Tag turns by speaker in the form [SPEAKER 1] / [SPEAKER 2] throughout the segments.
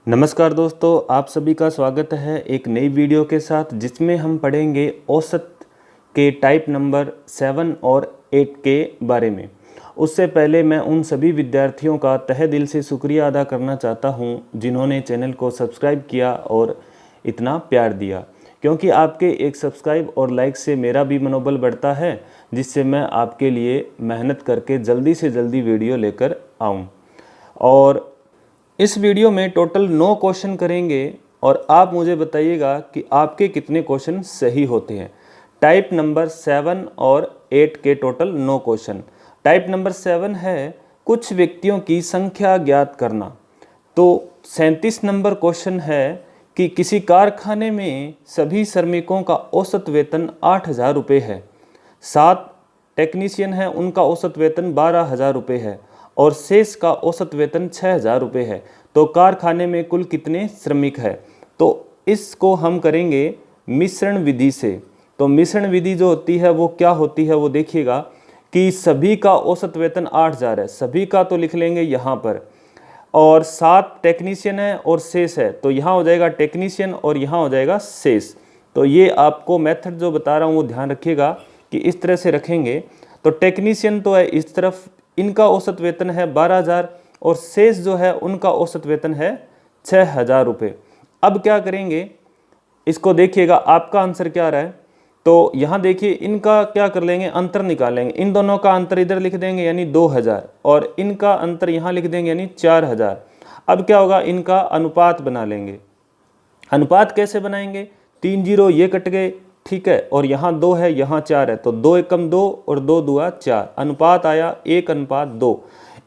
[SPEAKER 1] नमस्कार दोस्तों, आप सभी का स्वागत है एक नई वीडियो के साथ जिसमें हम पढ़ेंगे औसत के टाइप नंबर 7 और 8 के बारे में। उससे पहले मैं उन सभी विद्यार्थियों का तहे दिल से शुक्रिया अदा करना चाहता हूं जिन्होंने चैनल को सब्सक्राइब किया और इतना प्यार दिया, क्योंकि आपके एक सब्सक्राइब और लाइक से मेरा भी मनोबल बढ़ता है, जिससे मैं आपके लिए मेहनत करके जल्दी से जल्दी वीडियो लेकर आऊँ। और इस वीडियो में टोटल 9 क्वेश्चन करेंगे और आप मुझे बताइएगा कि आपके कितने क्वेश्चन सही होते हैं। टाइप नंबर 7 और 8 के टोटल 9 क्वेश्चन। टाइप नंबर 7 है कुछ व्यक्तियों की संख्या ज्ञात करना। तो 37 नंबर क्वेश्चन है कि किसी कारखाने में सभी श्रमिकों का औसत वेतन 8,000 रुपये है। 7 टेक्नीशियन हैं, उनका औसत वेतन 12,000 रुपये है और शेष का औसत वेतन 6,000 रुपये है। तो कारखाने में कुल कितने श्रमिक है? तो इसको हम करेंगे मिश्रण विधि से। तो मिश्रण विधि जो होती है वो क्या होती है, वो देखिएगा कि सभी का औसत वेतन 8,000 है। सभी का तो लिख लेंगे यहाँ पर, और 7 टेक्नीशियन है और शेष है, तो यहाँ हो जाएगा टेक्नीशियन और यहाँ हो जाएगा शेष। तो ये आपको मेथड जो बता रहा हूँ वो ध्यान रखिएगा कि इस तरह से रखेंगे। तो टेक्नीशियन तो है इस तरफ, इनका औसत वेतन है 12,000 और शेष जो है उनका औसत वेतन है 6,000 रुपये। अब क्या करेंगे, इसको देखिएगा आपका आंसर क्या आ रहा है। तो यहाँ देखिए इनका क्या कर लेंगे, अंतर निकालेंगे। इन दोनों का अंतर इधर लिख देंगे यानी 2,000 और इनका अंतर यहाँ लिख देंगे यानी 4,000। अब क्या होगा, इनका अनुपात बना लेंगे। अनुपात कैसे बनाएंगे, 3 जीरो ये कट गए, ठीक है, और यहाँ 2 है यहाँ 4 है, तो 2 एकम 2 और 2 दुआ 4, अनुपात आया 1:2।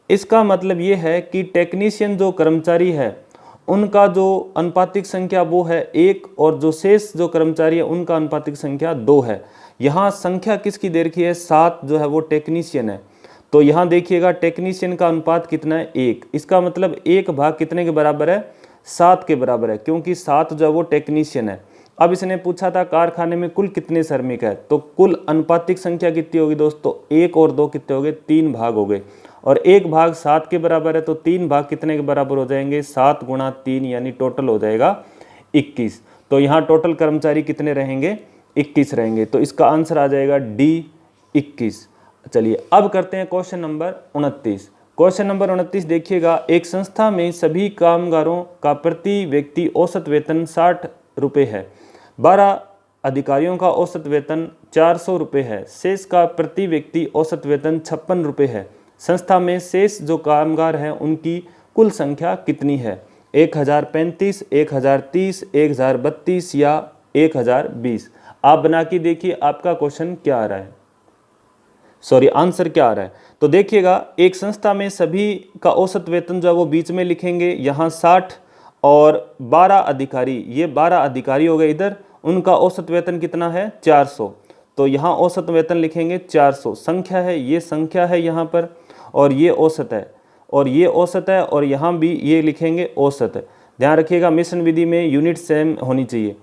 [SPEAKER 1] इसका मतलब ये है कि टेक्नीशियन जो कर्मचारी है उनका जो अनुपातिक संख्या वो है 1 और जो शेष जो कर्मचारी है उनका अनुपातिक संख्या 2 है। यहाँ संख्या किसकी दे रखी है, 7 जो है वो टेक्नीशियन है। तो यहाँ देखिएगा टेक्नीशियन का अनुपात कितना है, 1। इसका मतलब 1 भाग कितने के बराबर है, 7 के बराबर है, क्योंकि 7 जो है वो टेक्नीशियन है। अब इसने पूछा था कारखाने में कुल कितने श्रमिक है, तो कुल अनुपातिक संख्या कितनी होगी दोस्तों, 1 और 2 कितने हो गए, 3 भाग हो गए, और 1 भाग 7 के बराबर है, तो 3 भाग कितने के बराबर हो जाएंगे, 7 गुणा 3, यानी टोटल हो जाएगा 21। तो यहाँ टोटल कर्मचारी कितने रहेंगे, 21 रहेंगे। तो इसका आंसर आ जाएगा डी 21। चलिए अब करते हैं क्वेश्चन नंबर 29। क्वेश्चन नंबर 29 देखिएगा, एक संस्था में सभी कामगारों का प्रति व्यक्ति औसत वेतन 60 रुपये है। 12 अधिकारियों का औसत वेतन 400 रुपये है। शेष का प्रति व्यक्ति औसत वेतन 56 रुपये है। संस्था में शेष जो कामगार हैं उनकी कुल संख्या कितनी है, 1035, 1030, 1032 या 1020? आप बना के देखिए आपका क्वेश्चन क्या आ रहा है, सॉरी आंसर क्या आ रहा है। तो देखिएगा एक संस्था में सभी का औसत वेतन जो है वो बीच में लिखेंगे, यहाँ 60 और 12 अधिकारी, ये 12 अधिकारी हो गए इधर, उनका औसत वेतन कितना है, 400। तो यहाँ औसत वेतन लिखेंगे 400, संख्या है ये, संख्या है यहाँ पर, और ये औसत है और ये औसत है, और यहाँ भी ये लिखेंगे औसत है। ध्यान रखिएगा मिश्रण विधि में यूनिट सेम होनी चाहिए।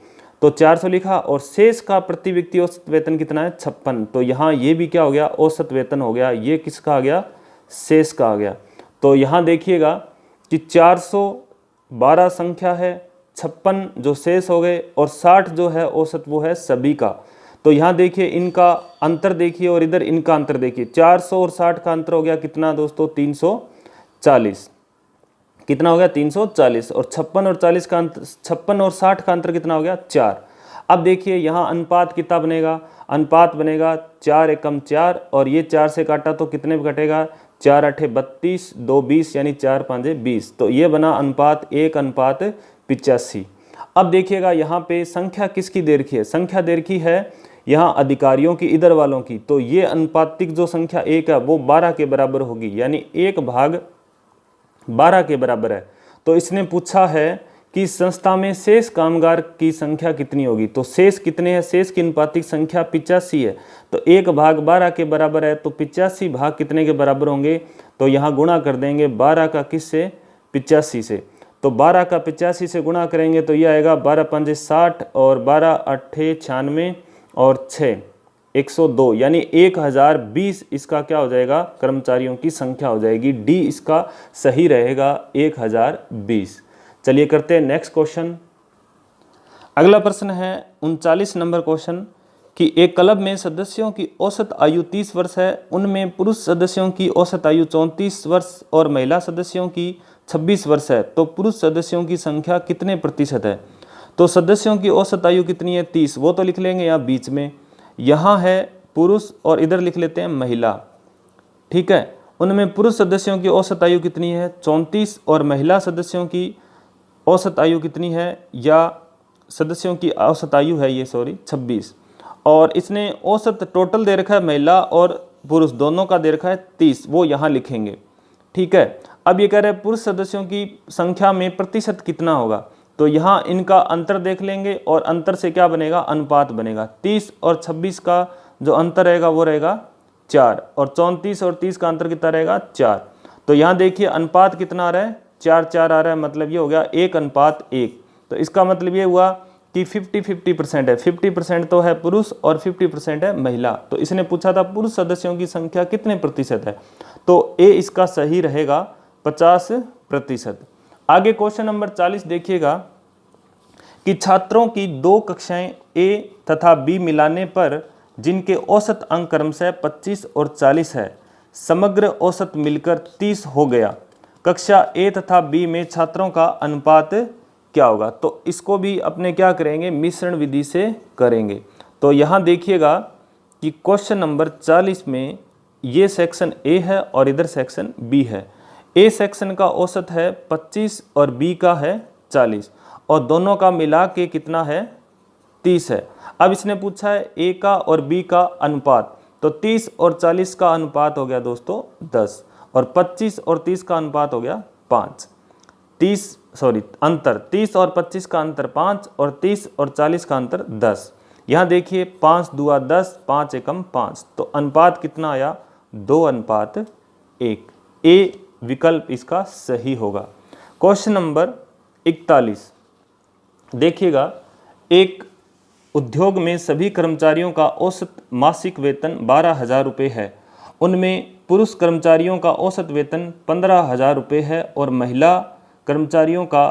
[SPEAKER 1] तो 400 लिखा, और शेष का प्रति व्यक्ति औसत वेतन कितना है, 56। तो यहाँ ये भी क्या हो गया, औसत वेतन हो गया, ये किसका आ गया, शेष का आ गया। तो यहाँ देखिएगा कि 412 संख्या है, 56 जो शेष हो गए, और 60 जो है औसत वो है सभी का। तो यहाँ देखिए इनका अंतर देखिए और इधर इनका अंतर देखिए, 400 और 60 का अंतर हो गया कितना दोस्तों, 340। कितना हो गया, 340, और 56 और 40 का अंतर, 56 और 60 का अंतर कितना हो गया, 4। अब देखिए यहाँ अनुपात कितना बनेगा, अनुपात बनेगा 4 एकम 4, और ये 4 से काटा तो कितने पे कटेगा, 4 8 32, 2 20, यानी 4 5 20। तो ये बना अनुपात 1:85। अब देखिएगा यहाँ पे संख्या किसकी दे रखी है, संख्या दे रखी है यहाँ अधिकारियों की, इधर वालों की। तो ये अनुपातिक जो संख्या 1 है वो 12 के बराबर होगी, यानी 1 भाग 12 के बराबर है। तो इसने पूछा है कि संस्था में शेष कामगार की संख्या कितनी होगी। तो शेष कितने हैं, शेष की अनुपातिक संख्या 85 है। तो 1 भाग 12 के बराबर है, तो 85 भाग कितने के बराबर होंगे, तो यहाँ गुणा कर देंगे 12 का किससे, 85 से। तो 12 का 85 से गुणा करेंगे तो ये आएगा 12 पंजे 60 और 12 अट्ठे 96 और 6 102, यानी 1020 इसका क्या हो जाएगा, कर्मचारियों की संख्या हो जाएगी। डी इसका सही रहेगा 1020। चलिए करते हैं नेक्स्ट क्वेश्चन। अगला प्रश्न है 39 नंबर क्वेश्चन कि एक क्लब में सदस्यों की औसत आयु 30 वर्ष है, उनमें पुरुष सदस्यों की औसत आयु 34 वर्ष और महिला सदस्यों की 26 वर्ष है, तो पुरुष सदस्यों की संख्या कितने प्रतिशत है। तो सदस्यों की औसत आयु कितनी है 30, वो तो लिख लेंगे यहाँ बीच में, यहाँ है पुरुष और इधर लिख लेते हैं महिला। ठीक है, उनमें पुरुष सदस्यों की औसत आयु कितनी है 34 और महिला सदस्यों की औसत आयु कितनी है, या सदस्यों की औसत आयु है ये 26, और इसने औसत टोटल दे रखा है महिला और पुरुष दोनों का दे रखा है 30, वो यहाँ लिखेंगे। ठीक है, अब ये कह रहे हैं पुरुष सदस्यों की संख्या में प्रतिशत कितना होगा, तो यहाँ इनका अंतर देख लेंगे और अंतर से क्या बनेगा, अनुपात बनेगा। 30 और 26 का जो अंतर रहेगा वो रहेगा 4, और 34 और 30 का अंतर कितना रहेगा 4। तो यहाँ देखिए अनुपात कितना आ रहा है 4-4 आ रहा है, मतलब ये हो गया 1:1। तो इसका मतलब ये हुआ कि 50-50% है, 50% तो है पुरुष और 50% है महिला। तो इसने पूछा था पुरुष सदस्यों की संख्या कितने प्रतिशत है, तो ए इसका सही रहेगा 50%। आगे क्वेश्चन नंबर 40 देखिएगा कि छात्रों की 2 कक्षाएं ए तथा बी मिलाने पर जिनके औसत अंक क्रमशः 25 और 40 है, समग्र औसत मिलकर 30 हो गया, कक्षा ए तथा बी में छात्रों का अनुपात क्या होगा। तो इसको भी अपने क्या करेंगे, मिश्रण विधि से करेंगे। तो यहाँ देखिएगा कि क्वेश्चन नंबर 40 में ये सेक्शन ए है और इधर सेक्शन बी है। ए सेक्शन का औसत है 25 और बी का है 40, और दोनों का मिला के कितना है 30 है। अब इसने पूछा है ए का और बी का अनुपात, तो 30 और 40 का अनुपात हो गया दोस्तों 10, और 25 और 30 का अनुपात हो गया 5। 30 और 25 का अंतर 5 और 30 और 40 का अंतर 10। यहाँ देखिए 5 दूआ 10, 5 एकम 5, तो अनुपात कितना आया 2:1। ए विकल्प इसका सही होगा। क्वेश्चन नंबर 41 देखिएगा, एक उद्योग में सभी कर्मचारियों का औसत मासिक वेतन 12,000 रुपये है, उनमें पुरुष कर्मचारियों का औसत वेतन 15,000 रुपये है और महिला कर्मचारियों का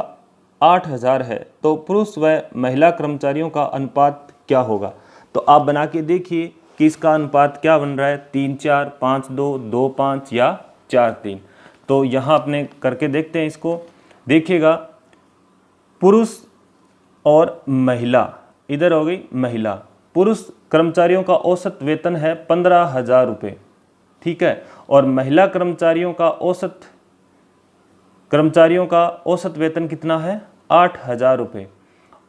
[SPEAKER 1] 8,000 है, तो पुरुष व महिला कर्मचारियों का अनुपात क्या होगा। तो आप बना के देखिए कि इसका अनुपात क्या बन रहा है, 3-4, 5-2, 2-5 या 4-3। तो यहाँ अपने करके देखते हैं इसको। देखिएगा पुरुष और महिला, इधर हो गई महिला, पुरुष कर्मचारियों का औसत वेतन है 15,000 रुपये, ठीक है, और महिला कर्मचारियों का औसत वेतन कितना है 8,000 रुपये,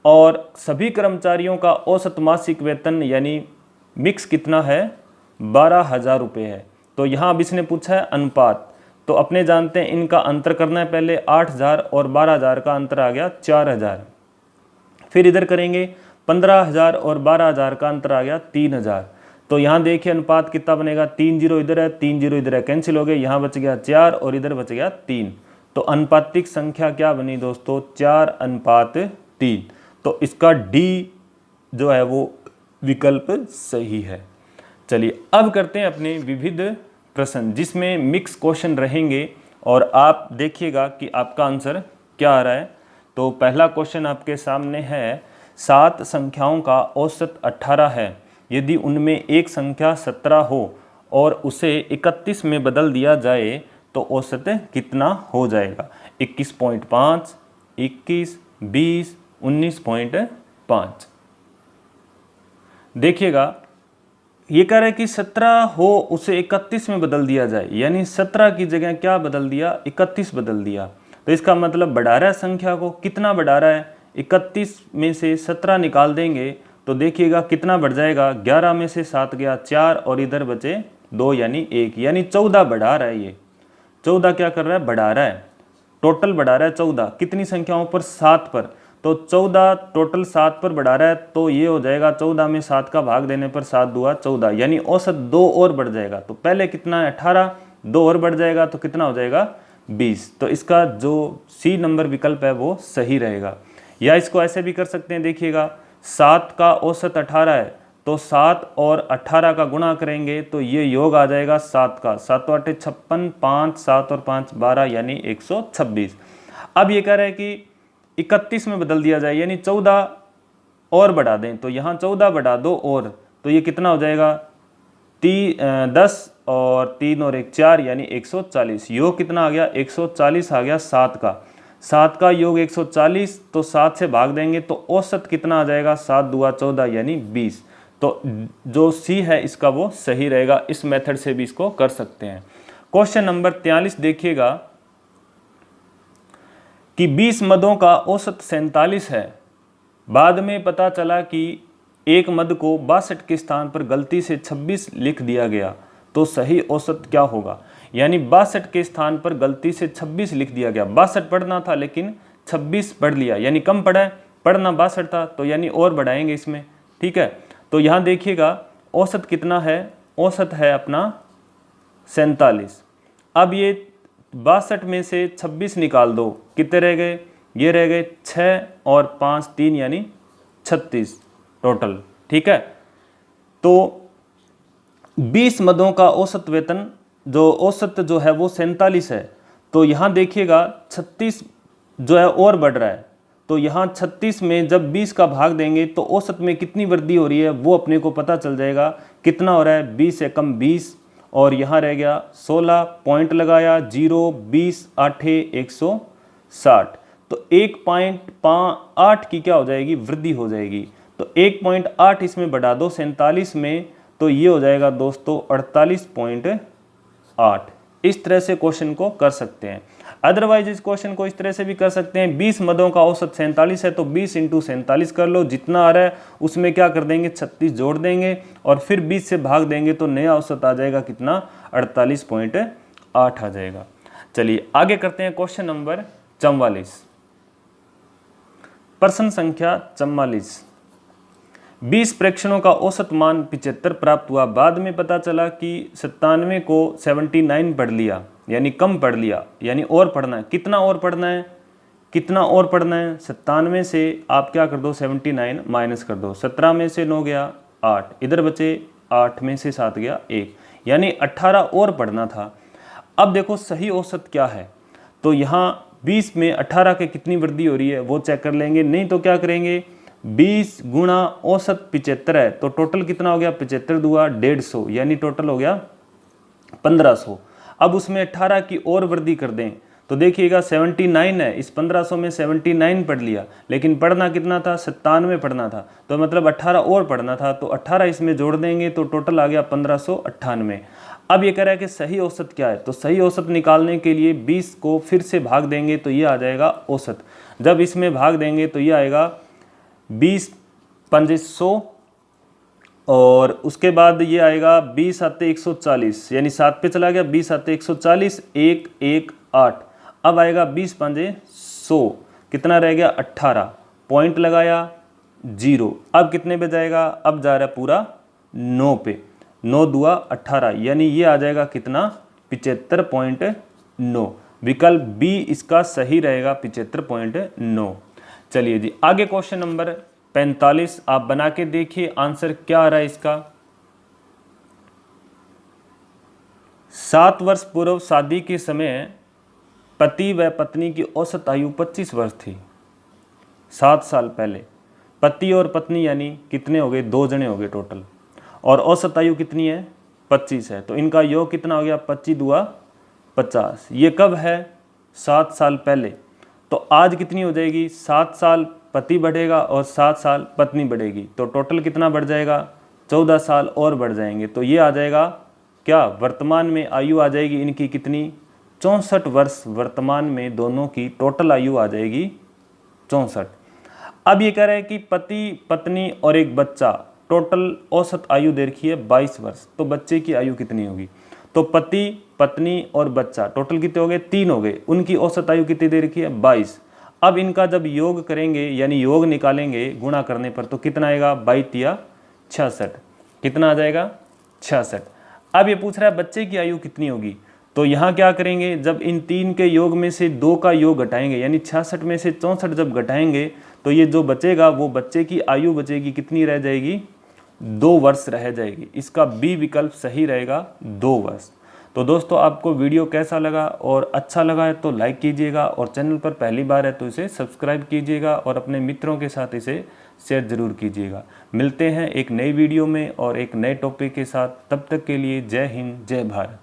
[SPEAKER 1] और सभी कर्मचारियों का औसत मासिक वेतन यानी मिक्स कितना है 12,000 रुपये है। तो यहाँ अब इसने पूछा है अनुपात, तो अपने जानते हैं इनका अंतर करना है, पहले 8,000 और 12,000 का अंतर आ गया 4,000, फिर इधर करेंगे 15,000 और 12,000 का अंतर आ गया 3,000। तो यहाँ देखिए अनुपात कितना बनेगा, 3 0 इधर है, 3 0 इधर है, कैंसिल हो गए, यहाँ बच गया 4 और इधर बच गया 3। तो अनुपातिक संख्या क्या बनी दोस्तों 4:3। तो इसका डी जो है वो विकल्प सही है। चलिए अब करते हैं अपने विविध प्रश्न, जिसमें मिक्स क्वेश्चन रहेंगे और आप देखिएगा कि आपका आंसर क्या आ रहा है। तो पहला क्वेश्चन आपके सामने है, 7 संख्याओं का औसत 18 है, यदि उनमें एक संख्या 17 हो और उसे 31 में बदल दिया जाए तो औसत कितना हो जाएगा। 21.5, 21, 20, 19.5। देखिएगा ये कह रहा है कि 17 हो उसे 31 में बदल दिया जाए, यानी 17 की जगह क्या बदल दिया 31 बदल दिया। तो इसका मतलब बढ़ा रहा है संख्या को, कितना बढ़ा रहा है 31 में से 17 निकाल देंगे तो देखिएगा कितना बढ़ जाएगा, 11 में से 7 गया 4 और इधर बचे 2 यानी 1, यानी 14 बढ़ा रहा है। ये 14 क्या कर रहा है बढ़ा रहा है, टोटल बढ़ा रहा है 14, कितनी संख्याओं पर 7 पर, तो 14 टोटल 7 पर बढ़ा रहा है। तो ये हो जाएगा 14 में 7 का भाग देने पर 7 दूआ 14, यानी औसत 2 और बढ़ जाएगा। तो पहले कितना है 18, 2 और बढ़ जाएगा तो कितना हो जाएगा 20। तो इसका जो सी नंबर विकल्प है वो सही रहेगा। या इसको ऐसे भी कर सकते हैं, देखिएगा 7 का औसत 18 है तो 7 और 18 का गुणा करेंगे तो ये योग आ जाएगा 7 का, 7 8 56, 5 7 और 5 12 यानी 126। अब ये कह रहा है कि 31 में बदल दिया जाए, यानी 14 और बढ़ा दें, तो यहाँ 14 बढ़ा दो और, तो ये कितना हो जाएगा 10 और 3 और 1 4, यानी 140। योग कितना आ गया 140 आ गया 7 का, 7 का योग 140, तो 7 से भाग देंगे तो औसत कितना आ जाएगा 7 दूआ 14 यानी 20। तो जो सी है इसका वो सही रहेगा। इस मेथड से भी इसको कर सकते हैं। क्वेश्चन नंबर 43 देखिएगा कि 20 मदों का औसत 47 है। बाद में पता चला कि एक मद को 62 के स्थान पर गलती से 26 लिख दिया गया, तो सही औसत क्या होगा। यानी 62 के स्थान पर गलती से 26 लिख दिया गया, 62 पढ़ना था लेकिन 26 पढ़ लिया, यानी कम पढ़ा है, पढ़ना 62 था, तो यानी और बढ़ाएंगे इसमें। ठीक है, तो यहाँ देखिएगा औसत कितना है, औसत है अपना 47। अब ये 62 में से 26 निकाल दो, कितने रह गए, ये रह गए 6 और 5 3 यानी 36 टोटल। ठीक है, तो 20 मदों का औसत वेतन जो औसत जो है वो 47 है। तो यहाँ देखिएगा 36 जो है और बढ़ रहा है, तो यहाँ 36 में जब 20 का भाग देंगे तो औसत में कितनी वृद्धि हो रही है वो अपने को पता चल जाएगा। कितना हो रहा है 20 से कम 20, और यहाँ रह गया 16, पॉइंट लगाया 0, 20 8 160, तो 1.8 की क्या हो जाएगी वृद्धि हो जाएगी। तो 1.8 इसमें बढ़ा दो 47 में, तो ये हो जाएगा दोस्तों 48.8। इस तरह से क्वेश्चन को कर सकते हैं। अदरवाइज इस क्वेश्चन को इस तरह से भी कर सकते हैं, 20 मदों का औसत 47 है, तो 20 × 47 कर लो, जितना आ रहा है उसमें क्या कर देंगे 36 जोड़ देंगे और फिर 20 से भाग देंगे, तो नया औसत आ जाएगा कितना 48.8 आ जाएगा। चलिए आगे करते हैं क्वेश्चन नंबर 44। प्रश्न संख्या 44। 20 प्रेक्षणों का औसत मान 75 प्राप्त हुआ। बाद में पता चला कि 97 को 79 पढ़ लिया, यानी कम पढ़ लिया, यानी और पढ़ना है। कितना और पढ़ना है, कितना और पढ़ना है, 97 से आप क्या कर दो 79 माइनस कर दो, 17 में से 9 गया 8, इधर बचे 8 में से 7 गया 1, यानी 18 और पढ़ना था। अब देखो सही औसत क्या है, तो यहाँ 20 में 18 के कितनी वृद्धि हो रही है वो चेक कर लेंगे, नहीं तो क्या करेंगे 20 गुणा औसत 75 है, तो टोटल कितना हो गया 75 दूआ 150, यानी टोटल हो गया 1500। अब उसमें 18 की और वृद्धि कर दें तो देखिएगा 79 है, इस 1500 में 79 पढ़ लिया, लेकिन पढ़ना कितना था 97 पढ़ना था, तो मतलब 18 और पढ़ना था, तो 18 इसमें जोड़ देंगे तो टोटल आ गया 1598। अब ये कह रहा है कि सही औसत क्या है, तो सही औसत निकालने के लिए 20 को फिर से भाग देंगे तो ये आ जाएगा औसत। जब इसमें भाग देंगे तो ये आएगा 20 5 100, और उसके बाद ये आएगा 20 आते 140, यानी 7 पे चला गया, 20 आते 140, 1 1 8। अब आएगा 20 5 100, कितना रह गया 18, पॉइंट लगाया 0। अब कितने पे जाएगा, अब जा रहा है पूरा 9 पे, 9 दूआ 18, यानी ये आ जाएगा कितना 75.9। विकल्प बी इसका सही रहेगा 75.9। चलिए जी आगे क्वेश्चन नंबर 45 आप बना के देखिए आंसर क्या आ रहा है इसका। 7 वर्ष पूर्व शादी के समय पति व पत्नी की औसत आयु 25 वर्ष थी। 7 साल पहले पति और पत्नी यानी कितने हो गए, 2 जने हो गए टोटल, और औसत आयु कितनी है 25 है, तो इनका योग कितना हो गया 25 दूआ 50। ये कब है 7 साल पहले, तो आज कितनी हो जाएगी 7 साल पति बढ़ेगा और 7 साल पत्नी बढ़ेगी, तो टोटल कितना बढ़ जाएगा 14 साल और बढ़ जाएंगे, तो ये आ जाएगा क्या वर्तमान में आयु आ जाएगी इनकी कितनी 64 वर्ष। वर्तमान में दोनों की टोटल आयु आ जाएगी 64। अब ये कह रहा है कि पति पत्नी और एक बच्चा, टोटल औसत आयु दे रखी है 22 वर्ष, तो बच्चे की आयु कितनी होगी, तो पति पत्नी और बच्चा टोटल कितने हो गए 3 हो गए, उनकी औसत आयु कितनी दे रखी है 22। अब इनका जब योग करेंगे यानी योग निकालेंगे गुणा करने पर तो कितना आएगा 22 या 66, कितना आ जाएगा 66। अब ये पूछ रहा है बच्चे की आयु कितनी होगी, तो यहाँ क्या करेंगे जब इन 3 के योग में से 2 का योग घटाएंगे यानी 66 में से 64 जब घटाएंगे तो ये जो बचेगा वो बच्चे की आयु बचेगी कितनी रह जाएगी 2 वर्ष रह जाएगी। इसका बी विकल्प सही रहेगा 2 वर्ष। तो दोस्तों आपको वीडियो कैसा लगा और अच्छा लगा है तो लाइक कीजिएगा, और चैनल पर पहली बार है तो इसे सब्सक्राइब कीजिएगा और अपने मित्रों के साथ इसे शेयर ज़रूर कीजिएगा। मिलते हैं एक नई वीडियो में और एक नए टॉपिक के साथ। तब तक के लिए जय हिंद, जय भारत।